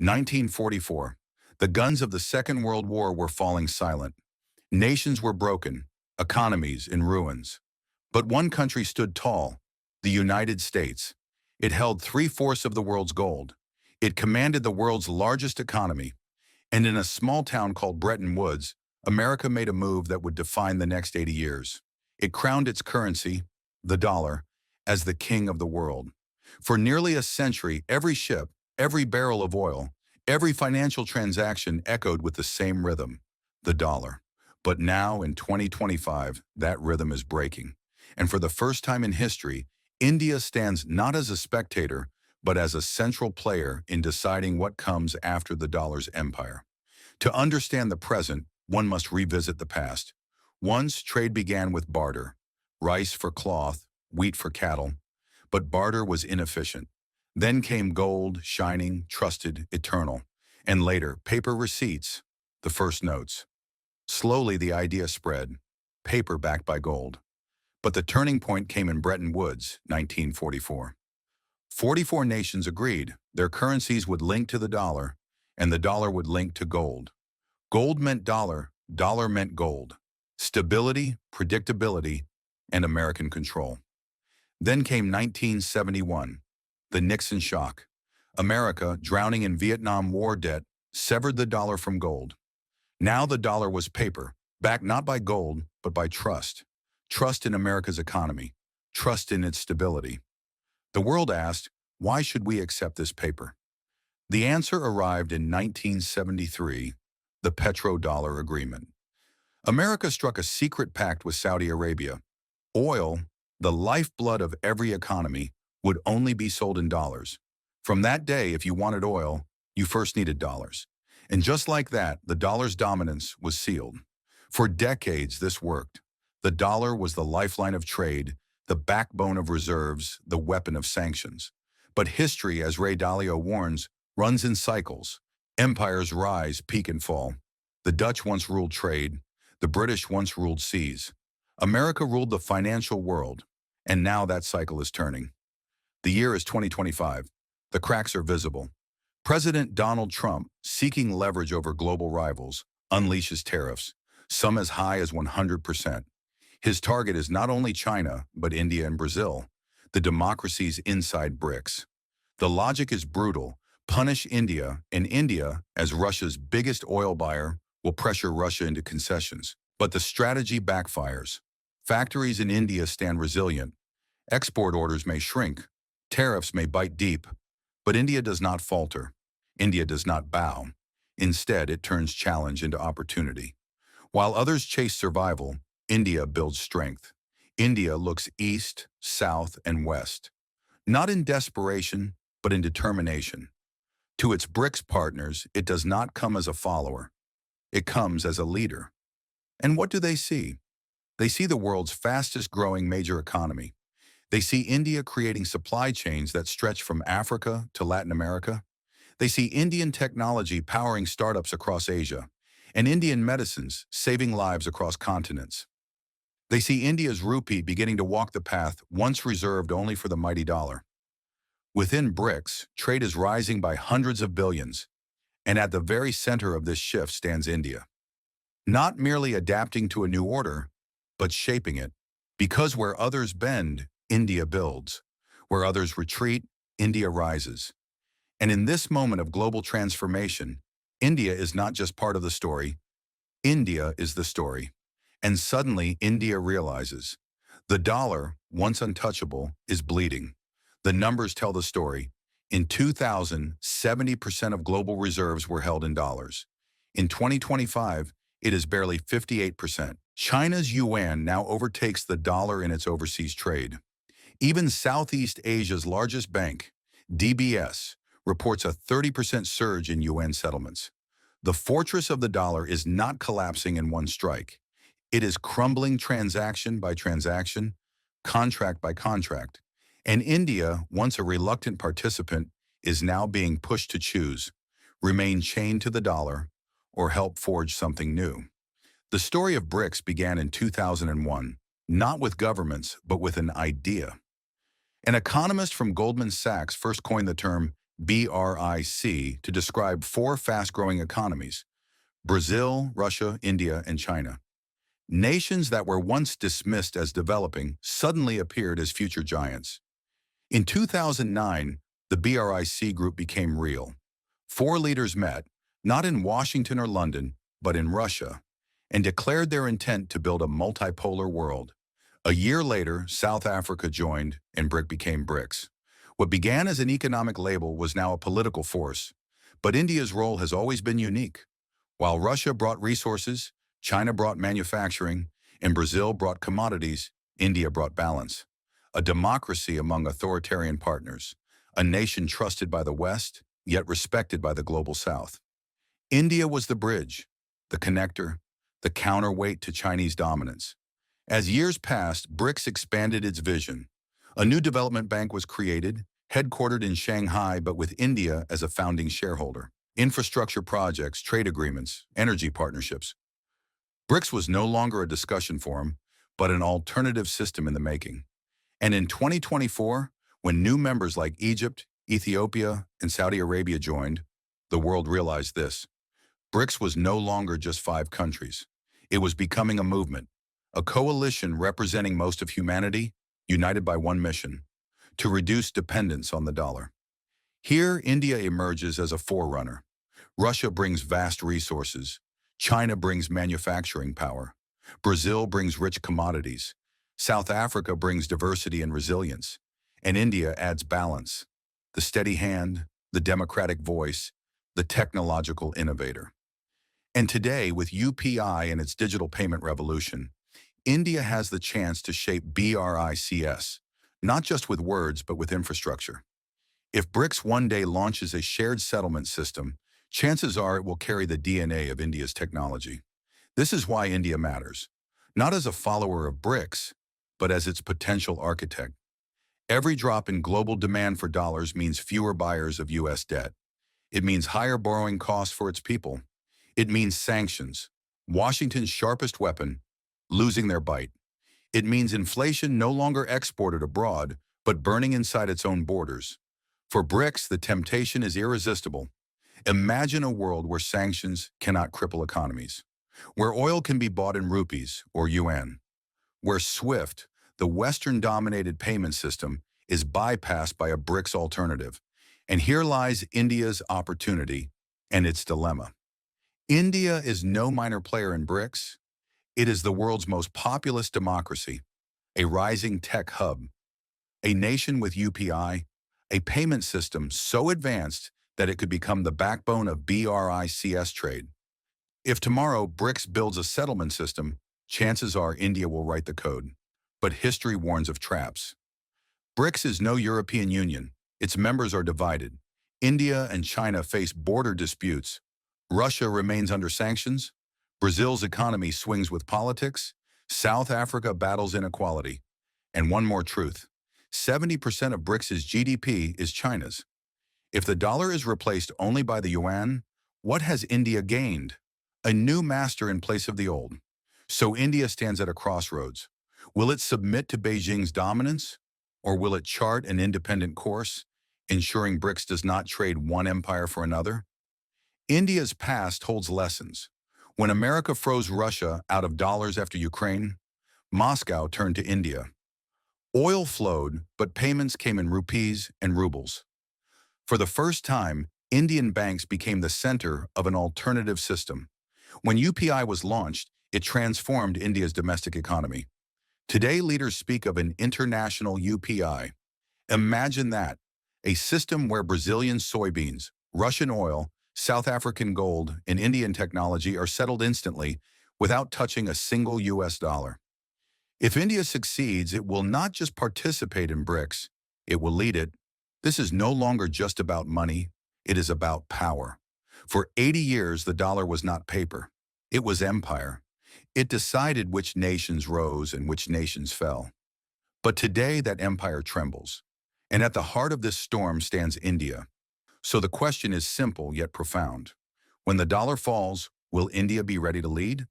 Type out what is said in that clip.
1944. The guns of the Second World War were falling silent. Nations were broken, economies in ruins. But one country stood tall, the United States. It held three-fourths of the world's gold. It commanded the world's largest economy. And in a small town called Bretton Woods, America made a move that would define the next 80 years. It crowned its currency, the dollar, as the king of the world. For nearly a century, every ship, every barrel of oil, every financial transaction echoed with the same rhythm, the dollar. But now, in 2025, that rhythm is breaking. And for the first time in history, India stands not as a spectator, but as a central player in deciding what comes after the dollar's empire. To understand the present, one must revisit the past. Once, trade began with barter, rice for cloth, wheat for cattle, but barter was inefficient. Then came gold, shining, trusted, eternal, and later, paper receipts, the first notes. Slowly, the idea spread, paper backed by gold. But the turning point came in Bretton Woods, 1944. 44 nations agreed their currencies would link to the dollar, and the dollar would link to gold. Gold meant dollar, dollar meant gold. Stability, predictability, and American control. Then came 1971, the Nixon shock. America, drowning in Vietnam War debt, severed the dollar from gold. Now the dollar was paper, backed not by gold, but by trust. Trust in America's economy, trust in its stability. The world asked, why should we accept this paper? The answer arrived in 1973, the Petrodollar Agreement. America struck a secret pact with Saudi Arabia. Oil, the lifeblood of every economy, would only be sold in dollars. From that day, if you wanted oil, you first needed dollars. And just like that, the dollar's dominance was sealed. For decades, this worked. The dollar was the lifeline of trade, the backbone of reserves, the weapon of sanctions. But history, as Ray Dalio warns, runs in cycles. Empires rise, peak and fall. The Dutch once ruled trade. The British once ruled seas. America ruled the financial world. And now that cycle is turning. The year is 2025. The cracks are visible. President Donald Trump, seeking leverage over global rivals, unleashes tariffs, some as high as 100%. His target is not only China, but India and Brazil, the democracies inside BRICS. The logic is brutal. Punish India, and India, as Russia's biggest oil buyer, will pressure Russia into concessions. But the strategy backfires. Factories in India stand resilient. Export orders may shrink. Tariffs may bite deep. But India does not falter. India does not bow. Instead, it turns challenge into opportunity. While others chase survival, India builds strength. India looks east, south, and west. Not in desperation, but in determination. To its BRICS partners, it does not come as a follower. It comes as a leader. And what do they see? They see the world's fastest growing major economy. They see India creating supply chains that stretch from Africa to Latin America. They see Indian technology powering startups across Asia, and Indian medicines saving lives across continents. They see India's rupee beginning to walk the path once reserved only for the mighty dollar. Within BRICS, trade is rising by hundreds of billions, and at the very center of this shift stands India. Not merely adapting to a new order, but shaping it, because where others bend, India builds. Where others retreat, India rises. And in this moment of global transformation, India is not just part of the story. India is the story. And suddenly, India realizes the dollar, once untouchable, is bleeding. The numbers tell the story. In 2000, 70% of global reserves were held in dollars. In 2025, it is barely 58%. China's yuan now overtakes the dollar in its overseas trade. Even Southeast Asia's largest bank, DBS, reports a 30% surge in yuan settlements. The fortress of the dollar is not collapsing in one strike. It is crumbling transaction by transaction, contract by contract. And India, once a reluctant participant, is now being pushed to choose, remain chained to the dollar, or help forge something new. The story of BRICS began in 2001, not with governments, but with an idea. An economist from Goldman Sachs first coined the term BRIC, to describe four fast-growing economies: Brazil, Russia, India, and China. Nations that were once dismissed as developing suddenly appeared as future giants. In 2009, the BRIC group became real. Four leaders met, not in Washington or London, but in Russia, and declared their intent to build a multipolar world. A year later, South Africa joined, and BRIC became BRICS. What began as an economic label was now a political force. But India's role has always been unique. While Russia brought resources, China brought manufacturing, and Brazil brought commodities, India brought balance. A democracy among authoritarian partners, a nation trusted by the West, yet respected by the global South. India was the bridge, the connector, the counterweight to Chinese dominance. As years passed, BRICS expanded its vision. A new development bank was created, headquartered in Shanghai but with India as a founding shareholder. Infrastructure projects, trade agreements, energy partnerships. BRICS was no longer a discussion forum, but an alternative system in the making. And in 2024, when new members like Egypt, Ethiopia, and Saudi Arabia joined, the world realized this. BRICS was no longer just 5 countries. It was becoming a movement, a coalition representing most of humanity, united by one mission: to reduce dependence on the dollar. Here, India emerges as a forerunner. Russia brings vast resources. China brings manufacturing power. Brazil brings rich commodities. South Africa brings diversity and resilience. And India adds balance, the steady hand, the democratic voice, the technological innovator. And today, with UPI and its digital payment revolution, India has the chance to shape BRICS, not just with words, but with infrastructure. If BRICS one day launches a shared settlement system, chances are it will carry the DNA of India's technology. This is why India matters, not as a follower of BRICS, but as its potential architect. Every drop in global demand for dollars means fewer buyers of U.S. debt. It means higher borrowing costs for its people. It means sanctions, Washington's sharpest weapon, losing their bite. It means inflation no longer exported abroad, but burning inside its own borders. For BRICS, the temptation is irresistible. Imagine a world where sanctions cannot cripple economies, where oil can be bought in rupees or yuan, where SWIFT, the Western-dominated payment system, is bypassed by a BRICS alternative. And here lies India's opportunity and its dilemma. India is no minor player in BRICS. It is the world's most populous democracy, a rising tech hub, a nation with UPI, a payment system so advanced that it could become the backbone of BRICS trade. If tomorrow BRICS builds a settlement system, chances are India will write the code. But history warns of traps. BRICS is no European Union. Its members are divided. India and China face border disputes. Russia remains under sanctions. Brazil's economy swings with politics. South Africa battles inequality. And one more truth: 70% of BRICS' GDP is China's. If the dollar is replaced only by the yuan, what has India gained? A new master in place of the old. So India stands at a crossroads. Will it submit to Beijing's dominance? Or will it chart an independent course, ensuring BRICS does not trade one empire for another? India's past holds lessons. When America froze Russia out of dollars after Ukraine, Moscow turned to India. Oil flowed, but payments came in rupees and rubles. For the first time, Indian banks became the center of an alternative system. When UPI was launched, it transformed India's domestic economy. Today, leaders speak of an international UPI. Imagine that, a system where Brazilian soybeans, Russian oil, South African gold, and Indian technology are settled instantly without touching a single US dollar. If India succeeds, it will not just participate in BRICS, it will lead it. This is no longer just about money, it is about power. For 80 years, the dollar was not paper, it was empire. It decided which nations rose and which nations fell. But today, that empire trembles. And at the heart of this storm stands India. So the question is simple yet profound. When the dollar falls, will India be ready to lead?